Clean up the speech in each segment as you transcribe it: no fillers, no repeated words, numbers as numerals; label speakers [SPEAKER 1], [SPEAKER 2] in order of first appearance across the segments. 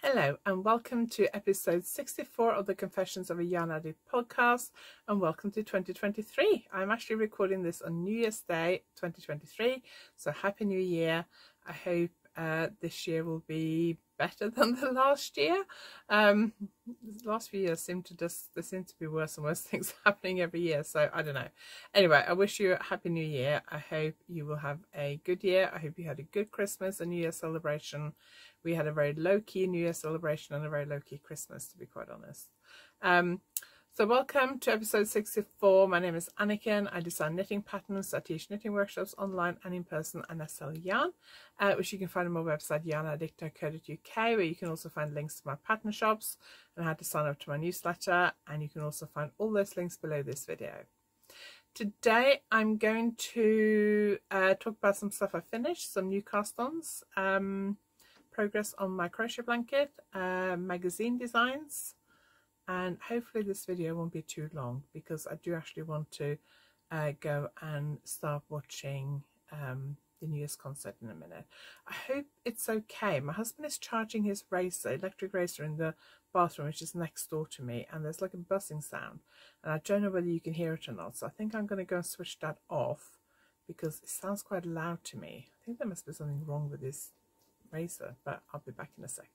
[SPEAKER 1] Hello and welcome to episode 64 of the Confessions of a Yarn Addict podcast, and welcome to 2023. I'm actually recording this on New Year's Day 2023, so Happy New Year. I hope this year will be better than the last year. The last few years there seem to be worse and worse things happening every year, so I don't know. Anyway, I wish you a Happy New Year. I hope you will have a good year. I hope you had a good Christmas and New Year celebration. We had a very low-key New Year celebration and a very low-key Christmas, to be quite honest. So welcome to episode 64. My name is Anniken. I design knitting patterns. I teach knitting workshops online and in person, and I sell yarn, which you can find on my website yarnaddict.co.uk, where you can also find links to my pattern shops and how to sign up to my newsletter, and you can also find all those links below this video. Today I'm going to talk about some stuff I finished, some new cast-ons, progress on my crochet blanket, magazine designs, and hopefully this video won't be too long because I do actually want to go and start watching the New Year's concert in a minute. I hope it's okay. My husband is charging his razor, electric razor, in the bathroom, which is next door to me, and there's like a buzzing sound, and I don't know whether you can hear it or not, so I think I'm going to go and switch that off because it sounds quite loud to me. I think there must be something wrong with this razor, but I'll be back in a sec.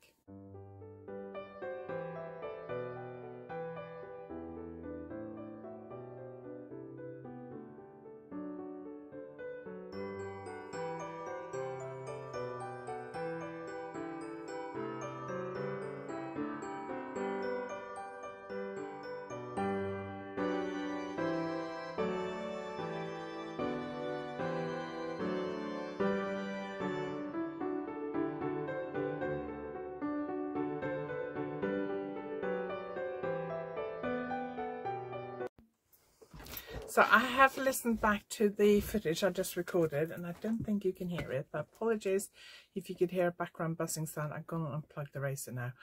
[SPEAKER 1] So I have listened back to the footage I just recorded, and I don't think you can hear it, but apologies if you could hear a background buzzing sound. I'm going to unplug the razor now.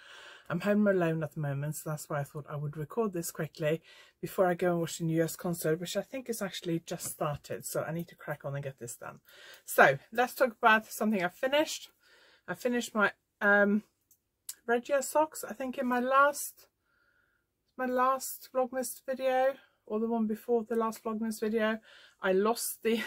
[SPEAKER 1] I'm home alone at the moment, so that's why I thought I would record this quickly before I go and watch the New Year's concert, which I think is actually just started, so I need to crack on and get this done. So let's talk about something I finished. I finished my Regia socks. I think in my last Vlogmas video, or the one before the last Vlogmas video, I lost the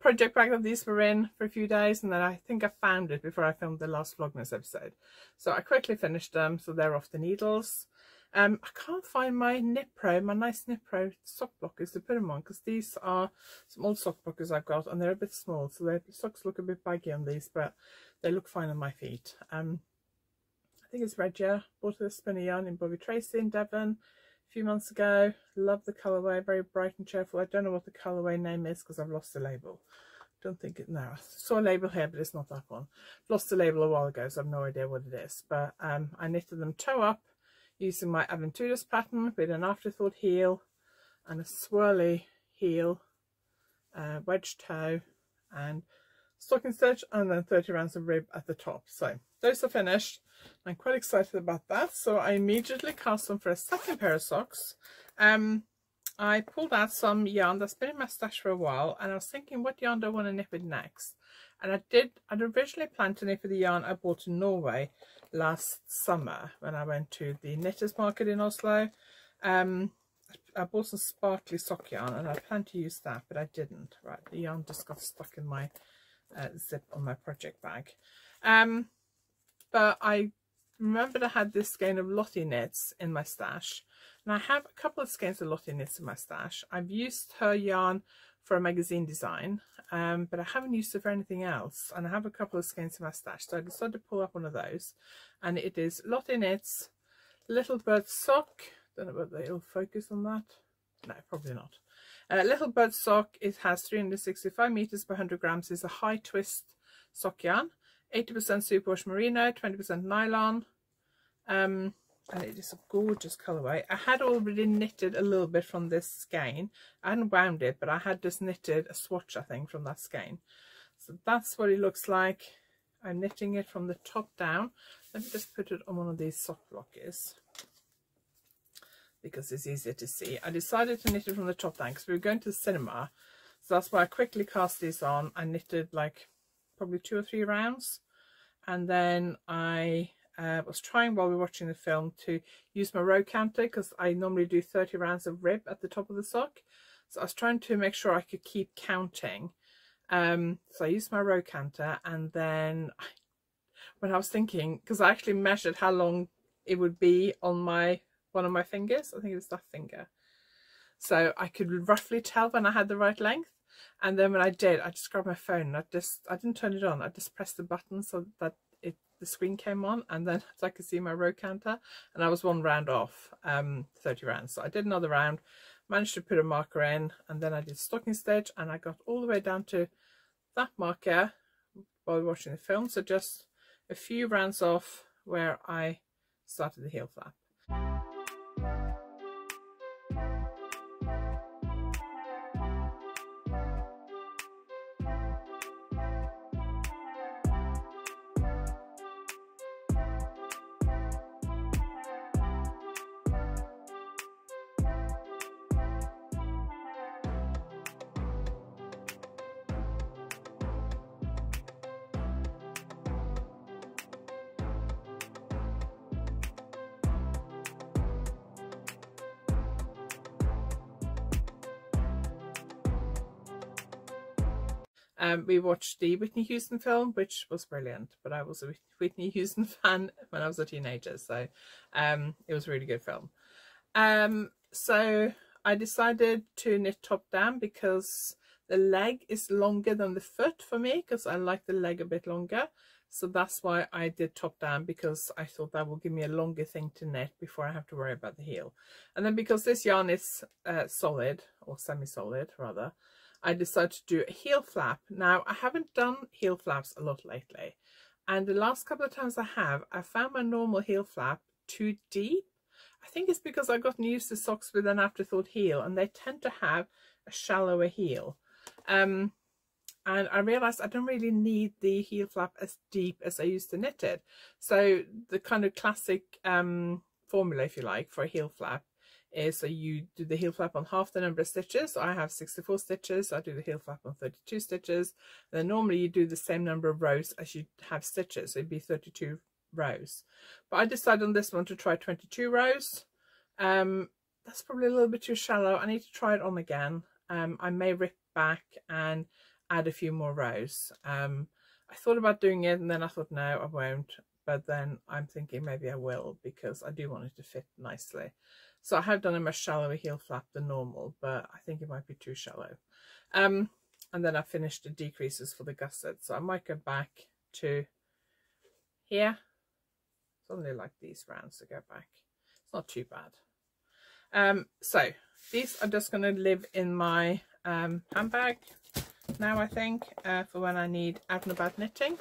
[SPEAKER 1] project bag that these were in for a few days, and then I think I found it before I filmed the last Vlogmas episode. So I quickly finished them, so they're off the needles. I can't find my Knit Pro, my nice Knit Pro sock blockers to put them on, because these are some old sock blockers I've got, and they're a bit small, so the socks look a bit baggy on these, but they look fine on my feet. I think it's Regia. Bought a spinner yarn in Bobby Tracy in Devon a few months ago. Love the colourway, very bright and cheerful. I don't know what the colourway name is because I've lost the label. Don't think it, no, I saw a label here, but it's not that one. Lost the label a while ago, so I've no idea what it is. But I knitted them toe up using my Aventuras pattern with an afterthought heel and a swirly heel, wedge toe, and stocking stitch, and then 30 rounds of rib at the top. So those are finished. I'm quite excited about that, so I immediately cast them for a second pair of socks. I pulled out some yarn that's been in my stash for a while, and I was thinking, what yarn do I want to knit with next? And I'd originally planned to knit with the yarn I bought in Norway last summer when I went to the knitters market in Oslo. I bought some sparkly sock yarn, and I planned to use that, but I didn't. Right, the yarn just got stuck in my zip on my project bag. But I remembered I had this skein of Lottie knits in my stash, and I have a couple of skeins of Lottie knits in my stash. I've used her yarn for a magazine design, but I haven't used it for anything else, and I have a couple of skeins in my stash, so I decided to pull up one of those, and it is Lottie knits Little Bird sock. Don't know whether it'll focus on that. No, probably not. Little Bird sock. It has 365 meters per 100 grams. It's a high twist sock yarn, 80% superwash merino, 20% nylon, and it is a gorgeous colorway. I had already knitted a little bit from this skein. I hadn't wound it, but I had just knitted a swatch, I think, from that skein. So that's what it looks like. I'm knitting it from the top down. Let me just put it on one of these sock blockers because it's easier to see. I decided to knit it from the top down because we were going to the cinema, so that's why I quickly cast these on. I knitted like probably 2 or 3 rounds, and then I was trying while we were watching the film to use my row counter, because I normally do 30 rounds of rib at the top of the sock. So I was trying to make sure I could keep counting. So I used my row counter, and then when I was thinking, because I actually measured how long it would be on one of my fingers, I think it was that finger, so I could roughly tell when I had the right length. And then when I did, I just grabbed my phone and I didn't turn it on, I just pressed the button so that the screen came on, and then so I could see my row counter, and I was 1 round off 30 rounds. So I did another round, managed to put a marker in, and then I did stocking stitch, and I got all the way down to that marker while watching the film, so just a few rounds off where I started the heel flap. We watched the Whitney Houston film, which was brilliant, but I was a Whitney Houston fan when I was a teenager, so it was a really good film. So I decided to knit top down because the leg is longer than the foot for me, because I like the leg a bit longer. So that's why I did top down, because I thought that will give me a longer thing to knit before I have to worry about the heel. And then because this yarn is solid, or semi-solid rather, I decided to do a heel flap. Now, I haven't done heel flaps a lot lately, and the last couple of times I found my normal heel flap too deep. I think it's because I've gotten used to socks with an afterthought heel, and they tend to have a shallower heel. And I realized I don't really need the heel flap as deep as I used to knit it. So the kind of classic formula, if you like, for a heel flap is, so you do the heel flap on half the number of stitches. So I have 64 stitches, so I do the heel flap on 32 stitches. And then normally you do the same number of rows as you have stitches, so it'd be 32 rows. But I decided on this one to try 22 rows. That's probably a little bit too shallow. I need to try it on again. I may rip back and add a few more rows. I thought about doing it, and then I thought no, I won't, but then I'm thinking maybe I will, because I do want it to fit nicely. So I have done a much shallower heel flap than normal, but I think it might be too shallow. And then I finished the decreases for the gusset, so I might go back to here. It's only like these rounds to go back. It's not too bad. So these are just going to live in my handbag now, I think, for when I need out and about knitting.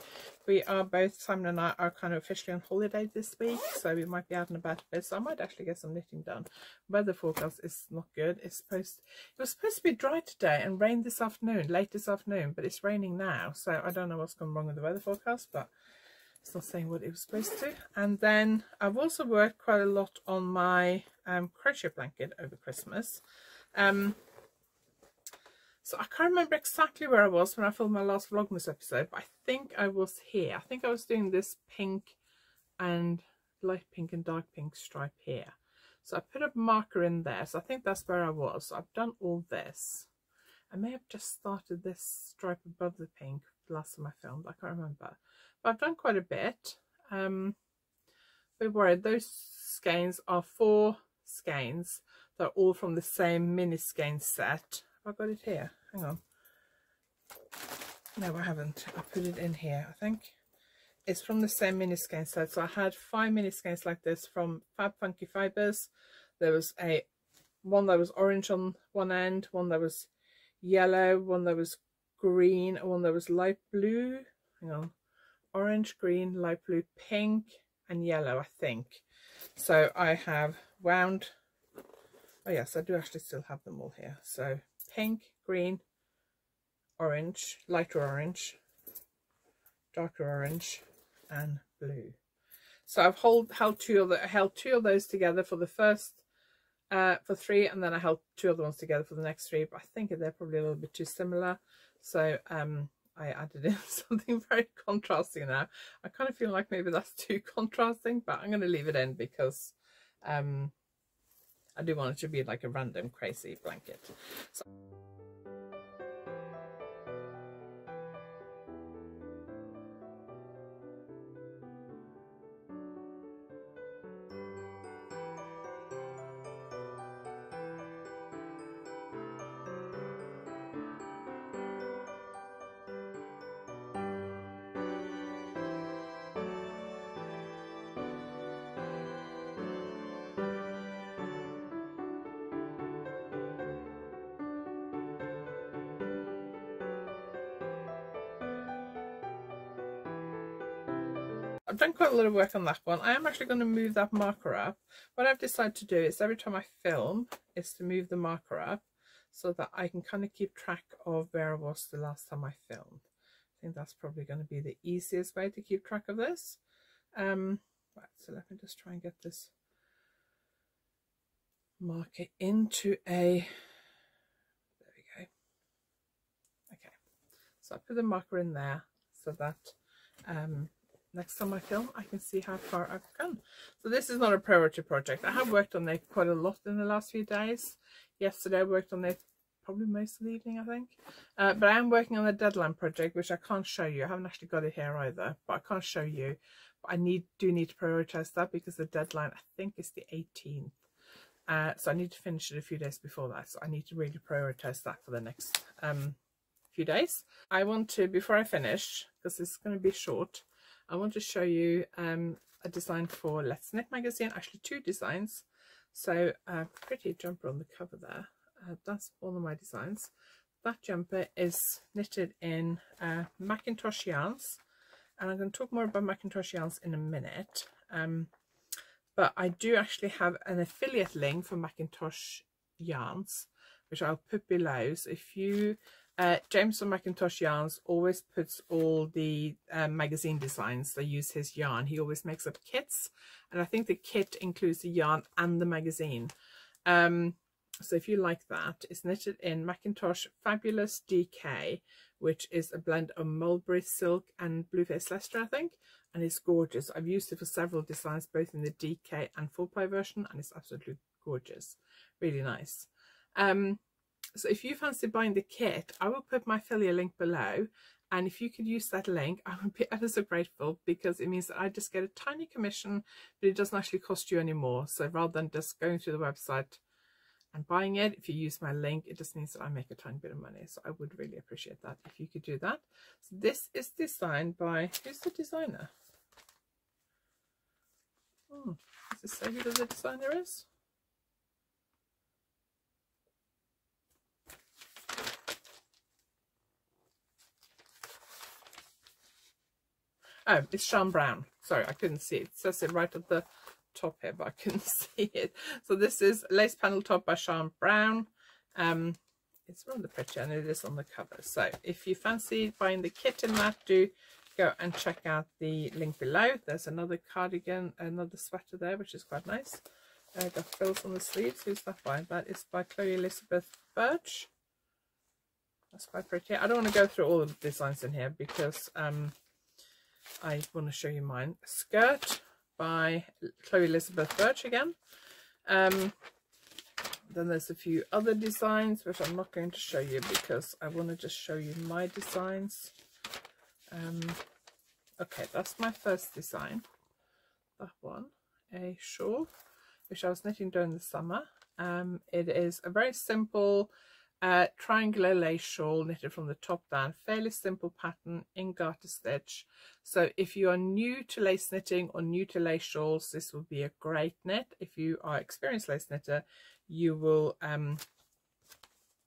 [SPEAKER 1] We are both, Simon and I, are kind of officially on holiday this week, so we might be out and about a bit, so I might actually get some knitting done. Weather forecast is not good. It was supposed to be dry today and rain this afternoon, late this afternoon, but it's raining now, so I don't know what's gone wrong with the weather forecast, but it's not saying what it was supposed to. And then I've also worked quite a lot on my crochet blanket over Christmas. So I can't remember exactly where I was when I filmed my last Vlogmas episode, but I think I was here. I think I was doing this pink and light pink and dark pink stripe here. So I put a marker in there, so I think that's where I was. So I've done all this. I may have just started this stripe above the pink the last time I filmed, I can't remember. But I've done quite a bit. But worried, those skeins are 4 skeins. They're all from the same mini skein set. I've got it here, hang on. No, I haven't. I put it in here, I think. It's from the same mini skein set. So I had 5 mini skeins like this from Fab Funky Fibers. There was one that was orange on one end, one that was yellow, one that was green, and one that was light blue. Hang on. Orange, green, light blue, pink, and yellow, I think. So I have wound. Oh yes, I do actually still have them all here. So pink, green, orange, lighter orange, darker orange, and blue. So I've held two of those together for the first for 3, and then I held 2 other ones together for the next 3. But I think they're probably a little bit too similar. So I added in something very contrasting now. I kind of feel like maybe that's too contrasting, but I'm going to leave it in because I do want it to be like a random crazy blanket. So I've done quite a lot of work on that one. I am actually going to move that marker up. What I've decided to do is every time I film is to move the marker up so that I can kind of keep track of where I was the last time I filmed. I think that's probably going to be the easiest way to keep track of this. Right, so let me just try and get this marker into a, there we go. Okay, so I put the marker in there so that next time I film I can see how far I've gone. So this is not a priority project. I have worked on it quite a lot in the last few days. Yesterday I worked on it probably most of the evening, I think, but I am working on a deadline project which I can't show you. I haven't actually got it here either, but I can't show you. But I do need to prioritize that because the deadline I think is the 18th, so I need to finish it a few days before that. So I need to really prioritize that for the next few days. I want to, before I finish, because it's going to be short, I want to show you a design for Let's Knit magazine, actually 2 designs. So a pretty jumper on the cover there. That's one of my designs. That jumper is knitted in Macintosh yarns, and I'm going to talk more about Macintosh yarns in a minute. But I do actually have an affiliate link for Macintosh yarns, which I'll put below. So if you James from Macintosh Yarns always puts all the magazine designs. They use his yarn. He always makes up kits, and I think the kit includes the yarn and the magazine. So if you like that, it's knitted in Macintosh Fabulous DK, which is a blend of mulberry silk and blueface Leicester, I think, and it's gorgeous. I've used it for several designs, both in the DK and full ply version, and it's absolutely gorgeous, really nice. So if you fancy buying the kit, I will put my affiliate link below, and if you could use that link, I would be ever so grateful, because it means that I just get a tiny commission, but it doesn't actually cost you any more. So rather than just going to the website and buying it, if you use my link, it just means that I make a tiny bit of money. So I would really appreciate that if you could do that. So this is designed by, who's the designer? Does it say who the designer is? Oh, it's Sean Brown. Sorry, I couldn't see it. It says it right at the top here, but I couldn't see it. So this is Lace Panel Top by Sean Brown. It's rather pretty, and it is on the cover. So if you fancy buying the kit in that, do go and check out the link below. There's another cardigan, another sweater there, which is quite nice. Got frills on the sleeves. Who's that by? That is by Chloe Elizabeth Birch. That's quite pretty. I don't want to go through all of the designs in here because I want to show you mine. Skirt by Chloe Elizabeth Birch again. Then there's a few other designs which I'm not going to show you because I want to just show you my designs. Okay, that's my first design. That one, a shawl, which I was knitting during the summer. It is a very simple triangular lace shawl knitted from the top down, fairly simple pattern in garter stitch. So if you are new to lace knitting or new to lace shawls, this will be a great knit. If you are experienced lace knitter, you will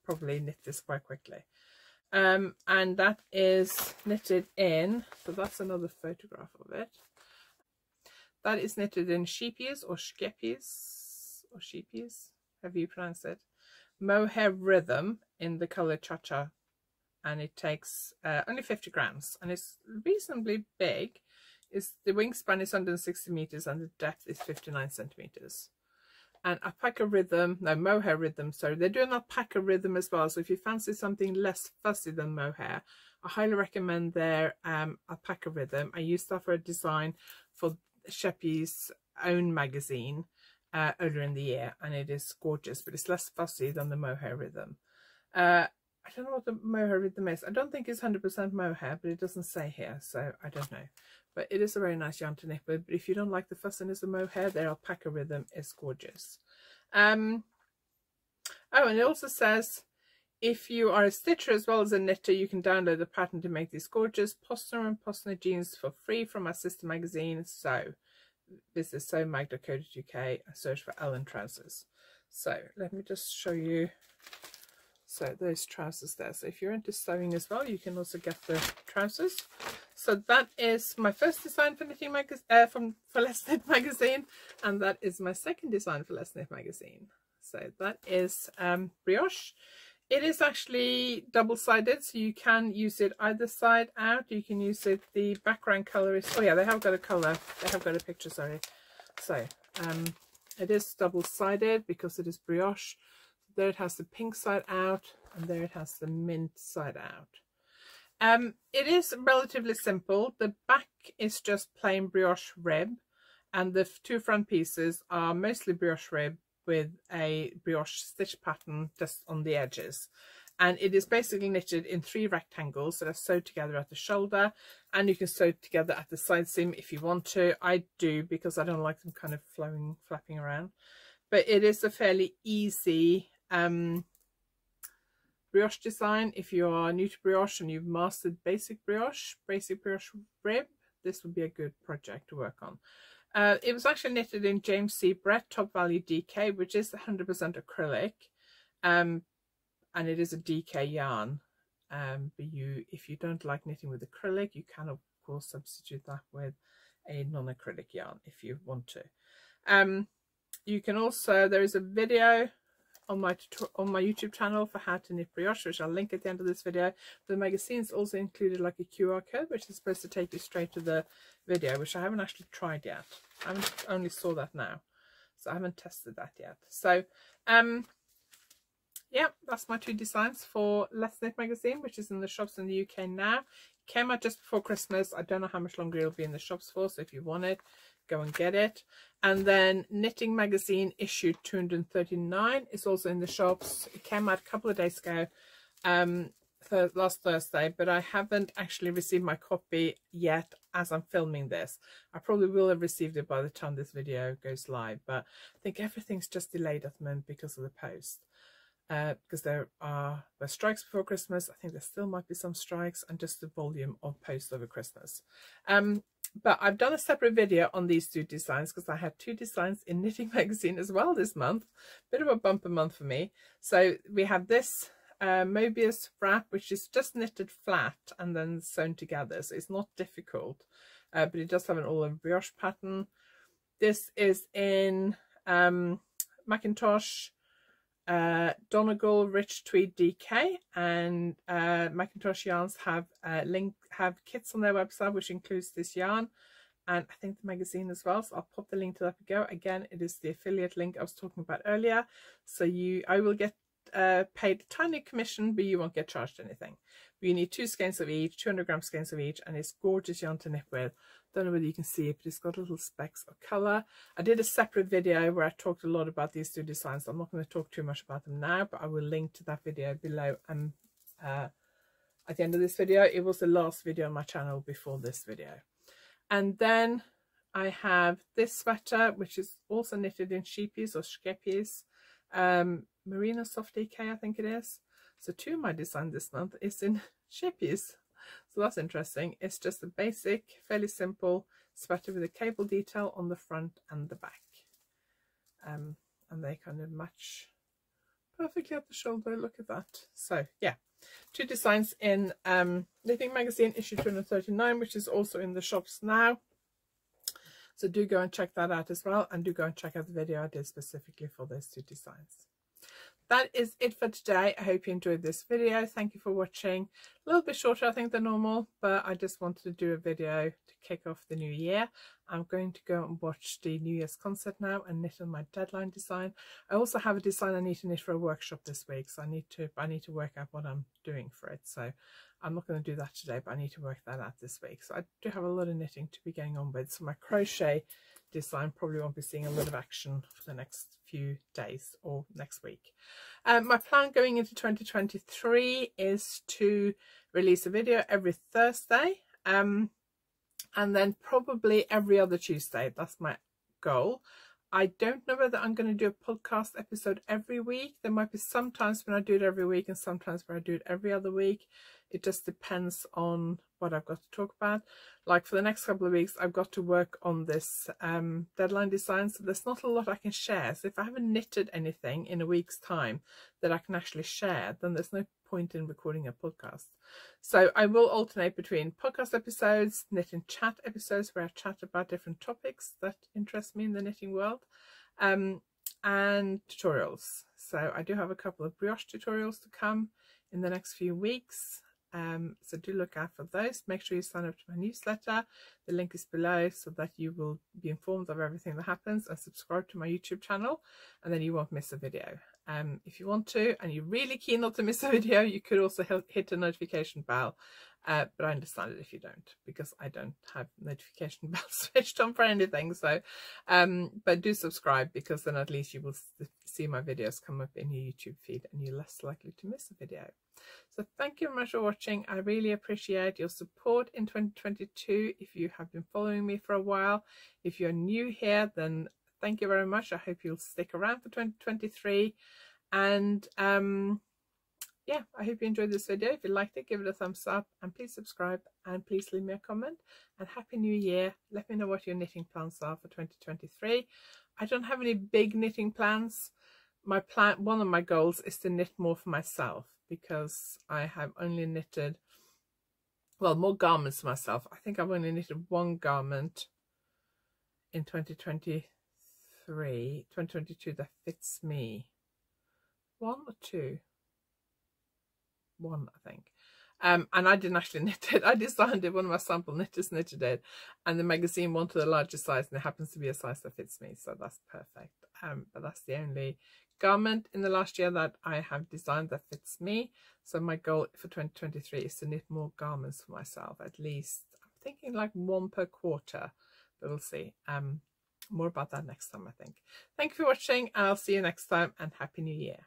[SPEAKER 1] probably knit this quite quickly. And that is knitted in, so that's another photograph of it. That is knitted in sheepies or sheepies, however you pronounce it. Mohair Rhythm in the colour Cha-Cha, and it takes only 50 grams, and it's reasonably big. The wingspan is 160 meters and the depth is 59 centimeters. and alpaca rhythm, no, mohair rhythm, sorry. They do an alpaca rhythm as well. So if you fancy something less fussy than mohair, I highly recommend their alpaca rhythm. I used that for a design for Sheppy's own magazine earlier in the year, and it is gorgeous, but it's less fussy than the mohair rhythm. I don't know what the mohair rhythm is. I don't think it's 100% mohair, but it doesn't say here, so I don't know. But it is a very nice yarn to knit with. But if you don't like the fussiness of mohair, their alpaca rhythm is gorgeous. Oh, and it also says, if you are a stitcher as well as a knitter, you can download the pattern to make these gorgeous Postner and Postner jeans for free from our sister magazine. So visit sewmag.co.uk and search for Ellen trousers. So let me just show you. So those trousers there. So if you're into sewing as well, you can also get the trousers. So that is my first design for Knitting Magazine, for Let's Knit magazine, and that is my second design for Let's Knit magazine. So that is brioche. It is actually double-sided, so you can use it either side out. You can use it. The background color is, oh yeah, they have got a color. They have got a picture. Sorry. So it is double-sided because it is brioche. There it has the pink side out, and there it has the mint side out. It is relatively simple. The back is just plain brioche rib, and the two front pieces are mostly brioche rib with a brioche stitch pattern just on the edges. And it is basically knitted in 3 rectangles that are sewed together at the shoulder, and you can sew together at the side seam if you want to. I do, because I don't like them kind of flapping around. But it is a fairly easy brioche design. If you are new to brioche and you've mastered basic brioche rib, this would be a good project to work on. It was actually knitted in James C. Brett Top Value DK, which is 100% acrylic, and it is a DK yarn. But if you don't like knitting with acrylic, you can of course substitute that with a non-acrylic yarn if you want to. You can also, there is a video on my YouTube channel for how to knit brioche, which I'll link at the end of this video. The magazine's also included like a QR code, which is supposed to take you straight to the video, which I haven't actually tried yet. I only saw that now, so I haven't tested that yet. So yeah, that's my 2 designs for Let's Knit magazine, which is in the shops in the UK now. It came out just before Christmas. I don't know how much longer it'll be in the shops for, so if you want it, go and get it. And then Knitting Magazine issue 239 is also in the shops. It came out a couple of days ago, last Thursday, but I haven't actually received my copy yet as I'm filming this. I probably will have received it by the time this video goes live, but I think everything's just delayed at the moment because of the post. Because there were strikes before Christmas. I think there still might be some strikes, and just the volume of posts over Christmas. But I've done a separate video on these 2 designs because I had 2 designs in Knitting Magazine as well this month. Bit of a bumper month for me. So we have this Mobius wrap, which is just knitted flat and then sewn together. So it's not difficult, but it does have an all-over brioche pattern. This is in Macintosh Donegal Rich Tweed DK, and Macintosh Yarns have kits on their website which includes this yarn, and I think the magazine as well, so I'll pop the link to that below. Again, it is the affiliate link I was talking about earlier, so I will get paid a tiny commission, but you won't get charged anything. But you need 2 skeins of each, 200-gram skeins of each, and it's gorgeous yarn to knit with. Don't know whether you can see it, but it's got little specks of colour. I did a separate video where I talked a lot about these 2 designs. I'm not going to talk too much about them now, but I will link to that video below and at the end of this video. It was the last video on my channel before this video. And then I have this sweater, which is also knitted in sheepies or skeppies, Merino Soft DK, I think it is. So 2 of my design this month is in shippies. So that's interesting. It's just a basic, fairly simple sweater with a cable detail on the front and the back. And they kind of match perfectly at the shoulder. Look at that. So yeah, 2 designs in Knitting Magazine issue 239, which is also in the shops now. So do go and check that out as well, and do go and check out the video I did specifically for those 2 designs. that is it for today. I hope you enjoyed this video. Thank you for watching. A little bit shorter, I think, than normal, but I just wanted to do a video to kick off the new year. I'm going to go and watch the New Year's concert now and knit on my deadline design. I also have a design I need to knit for a workshop this week, so I need to work out what I'm doing for it. So I'm not going to do that today, but I need to work that out this week. So I do have a lot of knitting to be getting on with. So my crochet design probably won't be seeing a lot of action for the next few days or next week. My plan going into 2023 is to release a video every Thursday, and then probably every other Tuesday. That's my goal. I don't know whether I'm going to do a podcast episode every week. There might be some times when I do it every week and sometimes where I do it every other week. It just depends on what I've got to talk about. Like for the next couple of weeks, I've got to work on this deadline design. So there's not a lot I can share. So if I haven't knitted anything in a week's time that I can actually share, then there's no point in recording a podcast. So I will alternate between podcast episodes, knit and chat episodes where I chat about different topics that interest me in the knitting world, and tutorials. So I do have a couple of brioche tutorials to come in the next few weeks. So do look out for those. Make sure you sign up to my newsletter. The link is below so that you will be informed of everything that happens, and subscribe to my YouTube channel, and then you won't miss a video. If you want to and you're really keen not to miss a video, you could also hit the notification bell, but I understand it if you don't, because I don't have notification bells switched on for anything. So but do subscribe, because then at least you will see my videos come up in your YouTube feed and you're less likely to miss a video. So thank you very much for watching. I really appreciate your support in 2022 if you have been following me for a while. If you're new here, then thank you very much. I hope you'll stick around for 2023. And yeah, I hope you enjoyed this video. If you liked it, give it a thumbs up, and please subscribe, and please leave me a comment. And Happy New Year. Let me know what your knitting plans are for 2023. I don't have any big knitting plans. One of my goals is to knit more for myself, because I have only knitted, well, more garments for myself. I think I've only knitted one garment in 2022 that fits me. One or two? One, I think. And I didn't actually knit it. I designed it. One of my sample knitters knitted it, and the magazine wanted a larger size, and it happens to be a size that fits me, so that's perfect. But that's the only garment in the last year that I have designed that fits me. So my goal for 2023 is to knit more garments for myself. At least I'm thinking like one per quarter, but we'll see. More about that next time, I think. Thank you for watching. I'll see you next time, and Happy New Year.